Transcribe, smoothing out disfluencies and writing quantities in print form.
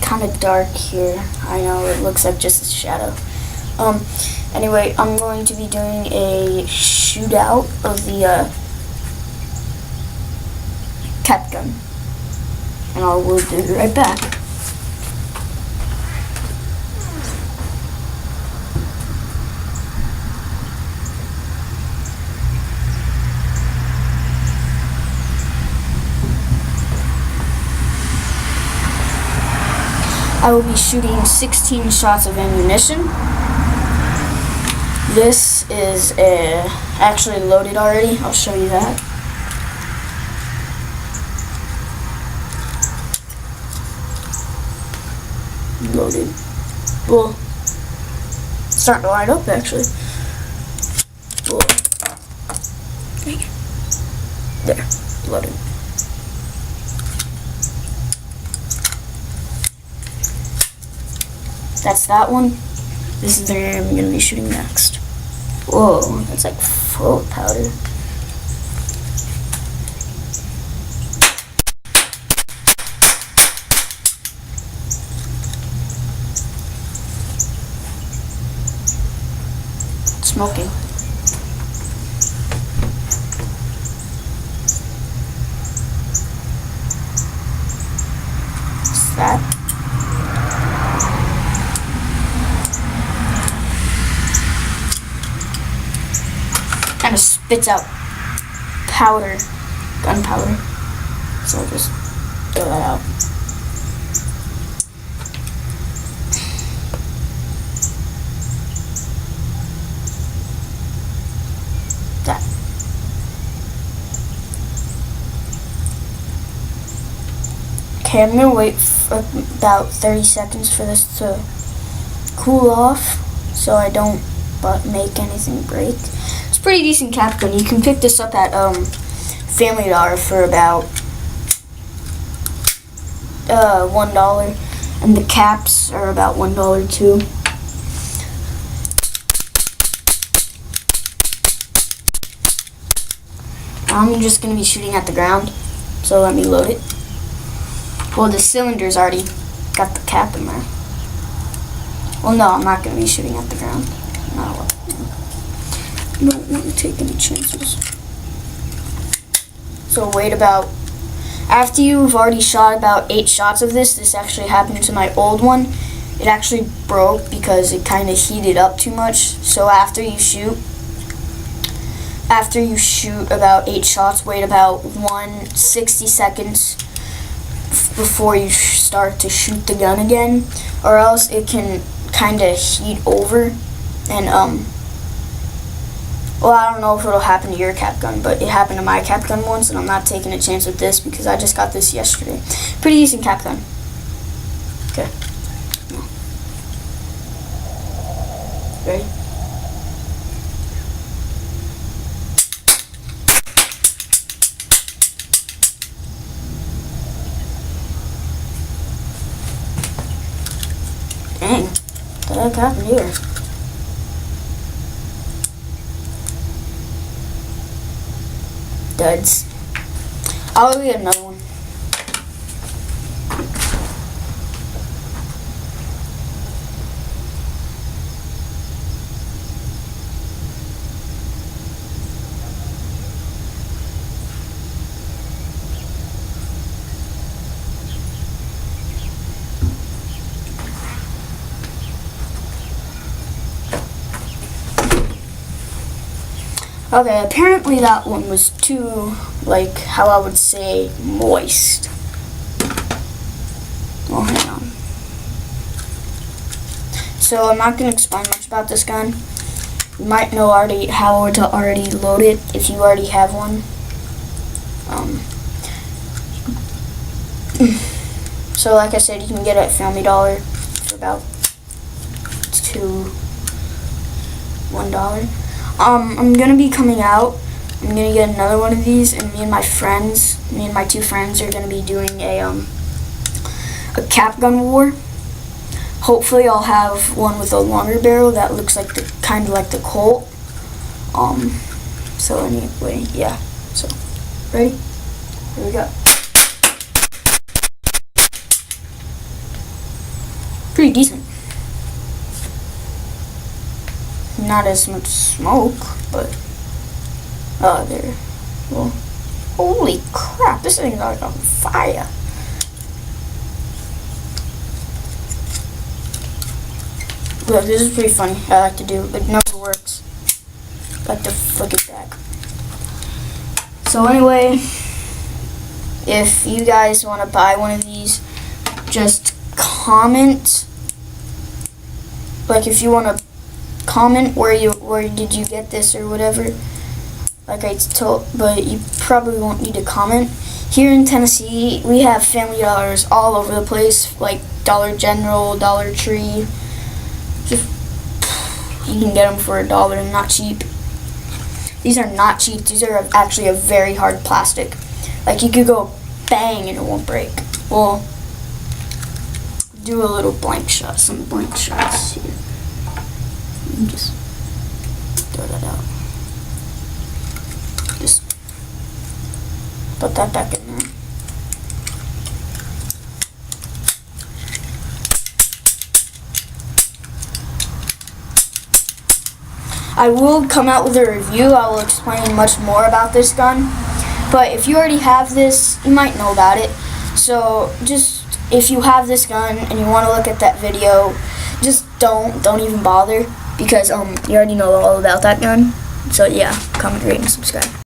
kind of dark here. I know it looks like just a shadow. Anyway, I'm going to be doing a shootout of the cap gun, and I will do it right back. I will be shooting 16 shots of ammunition. This is actually loaded already. I'll show you that. Loaded. Well, it's starting to light up actually. Well, there, loaded. That's that one. This is the area I'm going to be shooting next. Whoa, that's like full of powder. It's smoking. What's that? Kind of spits out powder, gunpowder. So I'll just throw that out. That. Okay, I'm gonna wait for about 30 seconds for this to cool off so I don't make anything break. It's a pretty decent cap gun. You can pick this up at Family Dollar for about $1, and the caps are about $1 too. I'm just gonna be shooting at the ground, so let me load it. Well, the cylinder's already got the cap in there. Well, no, I'm not gonna be shooting at the ground. No. I don't want to take any chances. So wait about, after you've already shot about 8 shots of this actually happened to my old one. It actually broke because it kind of heated up too much. So after you shoot about 8 shots, wait about 60 seconds before you start to shoot the gun again, or else it can kind of heat over. And well, I don't know if it'll happen to your cap gun, but it happened to my cap gun once, and I'm not taking a chance with this because I just got this yesterday. Pretty decent cap gun. Okay. Ready? Dang, what the heck happened here? Duds. I'll get another one. Okay, apparently that one was too, like, how I would say, moist. Oh, hang on. So I'm not going to explain much about this gun. You might know already how to already load it if you already have one. So like I said, you can get it at Family Dollar for about $1. I'm gonna be coming out. I'm gonna get another one of these, and me and my two friends are gonna be doing a cap gun war. Hopefully I'll have one with a longer barrel that looks like kind of like the Colt. So anyway, yeah. So, ready? Here we go. pretty decent. Not as much smoke, but there. Well, holy crap! This thing's like on fire. Look, this is pretty funny. I like to do. It never works. I like to flick it back. So anyway, if you guys want to buy one of these, just comment. Like if you want to comment where did you get this or whatever. Like I told, but you probably won't need to comment. Here in Tennessee, we have Family Dollars all over the place, like Dollar General, Dollar Tree. Just, you can get them for $1, not cheap. These are not cheap. These are actually a very hard plastic. Like you could go bang and it won't break. Well, do a little blank shot, some blank shots here. And just throw that out. Just put that back in there. I will come out with a review. I will explain much more about this gun. But if you already have this, you might know about it. So just, if you have this gun and you want to look at that video, just don't even bother, because you already know all about that gun. So yeah, comment, rate, and subscribe.